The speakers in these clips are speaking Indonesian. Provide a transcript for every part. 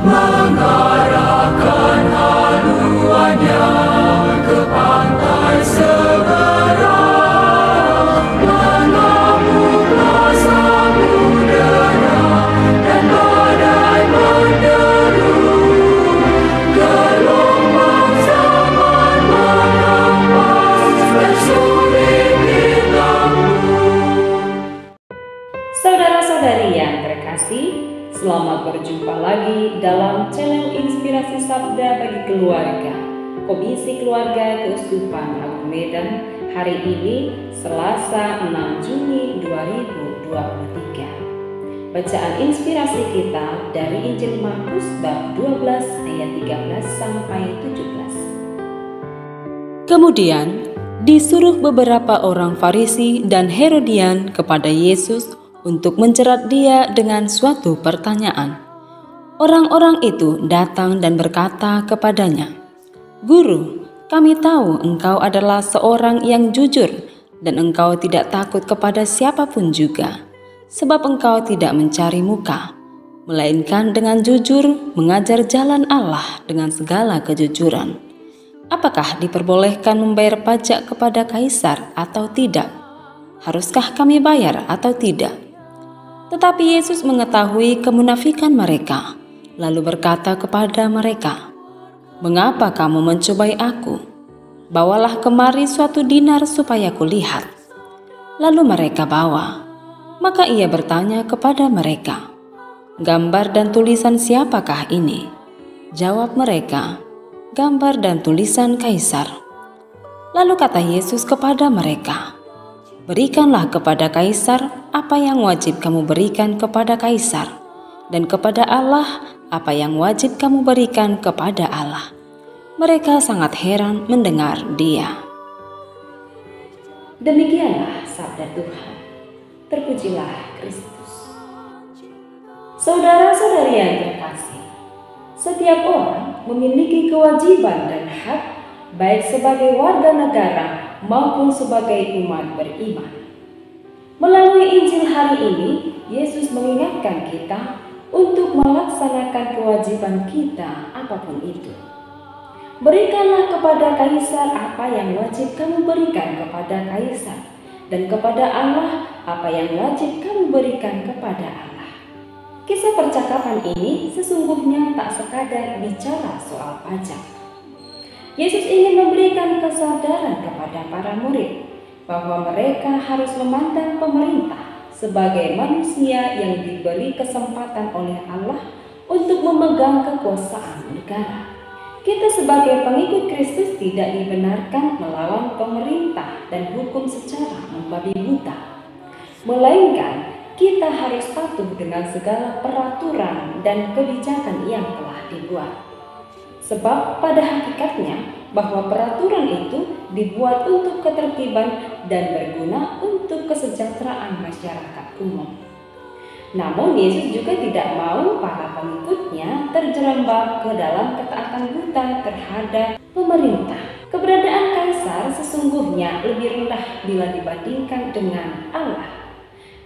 mengarahkan haluannya ke pantai seberang, mengamuklah samudera dan badai menderu, gelombang zaman menghempas dan sulit ditanggung. Saudara-saudari yang terkasih, selamat berjumpa lagi dalam channel Inspirasi Sabda bagi Keluarga, Komisi Keluarga Keuskupan Agung Medan. Hari ini Selasa 6 Juni 2023. Bacaan inspirasi kita dari Injil Markus bab 12 ayat 13 sampai 17. Kemudian disuruh beberapa orang Farisi dan Herodian kepada Yesus untuk menjerat dia dengan suatu pertanyaan. Orang-orang itu datang dan berkata kepadanya, "Guru, kami tahu engkau adalah seorang yang jujur dan engkau tidak takut kepada siapapun juga, sebab engkau tidak mencari muka, melainkan dengan jujur mengajar jalan Allah dengan segala kejujuran. Apakah diperbolehkan membayar pajak kepada Kaisar atau tidak? Haruskah kami bayar atau tidak?" Tetapi Yesus mengetahui kemunafikan mereka, lalu berkata kepada mereka, "Mengapa kamu mencobai aku? Bawalah kemari suatu dinar supaya kulihat." Lalu mereka bawa. Maka ia bertanya kepada mereka, "Gambar dan tulisan siapakah ini?" Jawab mereka, "Gambar dan tulisan Kaisar." Lalu kata Yesus kepada mereka, "Berikanlah kepada Kaisar apa yang wajib kamu berikan kepada Kaisar, dan kepada Allah apa yang wajib kamu berikan kepada Allah." Mereka sangat heran mendengar dia. Demikianlah sabda Tuhan. Terpujilah Kristus. Saudara-saudari yang terkasih, setiap orang memiliki kewajiban dan hak, baik sebagai warga negara maupun sebagai umat beriman. Melalui Injil hari ini, Yesus mengingatkan kita untuk melaksanakan kewajiban kita apapun itu. Berikanlah kepada Kaisar apa yang wajib kamu berikan kepada Kaisar, dan kepada Allah apa yang wajib kamu berikan kepada Allah. Kisah percakapan ini sesungguhnya tak sekadar bicara soal pajak. Yesus ingin memberikan kesadaran kepada para murid bahwa mereka harus memandang pemerintah sebagai manusia yang diberi kesempatan oleh Allah untuk memegang kekuasaan negara. Kita sebagai pengikut Kristus tidak dibenarkan melawan pemerintah dan hukum secara membabi buta, melainkan kita harus patuh dengan segala peraturan dan kebijakan yang telah dibuat. Sebab pada hakikatnya bahwa peraturan itu dibuat untuk ketertiban dan berguna untuk kesejahteraan masyarakat umum. Namun Yesus juga tidak mau para pengikutnya terjerembab ke dalam ketaatan buta terhadap pemerintah. Keberadaan Kaisar sesungguhnya lebih rendah bila dibandingkan dengan Allah.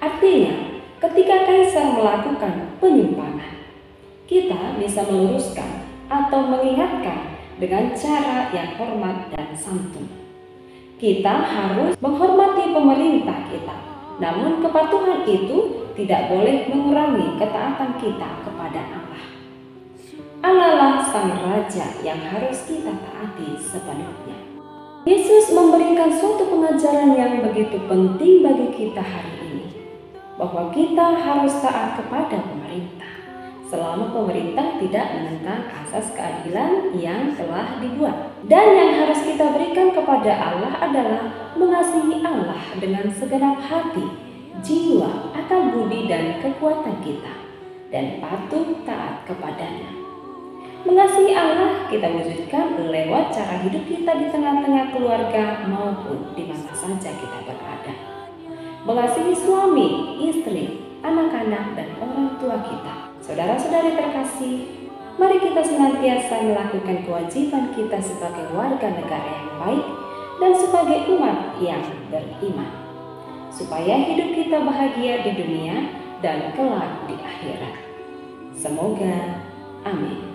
Artinya, ketika Kaisar melakukan penyimpangan, kita bisa meluruskan atau mengingatkan dengan cara yang hormat dan santun. Kita harus menghormati pemerintah kita, namun kepatuhan itu tidak boleh mengurangi ketaatan kita kepada Allah. Allah lah Sang Raja yang harus kita taati sepenuhnya. Yesus memberikan suatu pengajaran yang begitu penting bagi kita hari ini, bahwa kita harus taat kepada pemerintah selama pemerintah tidak menentang asas keadilan yang telah dibuat. Dan yang harus kita berikan kepada Allah adalah mengasihi Allah dengan segenap hati, jiwa, akal budi dan kekuatan kita, dan patuh taat kepadanya. Mengasihi Allah kita wujudkan lewat cara hidup kita di tengah-tengah keluarga maupun di mana saja kita berada. Mengasihi suami, istri, anak-anak, dan orang tua kita. Saudara-saudari terkasih, mari kita senantiasa melakukan kewajiban kita sebagai warga negara yang baik dan sebagai umat yang beriman, supaya hidup kita bahagia di dunia dan kelak di akhirat. Semoga. Amin.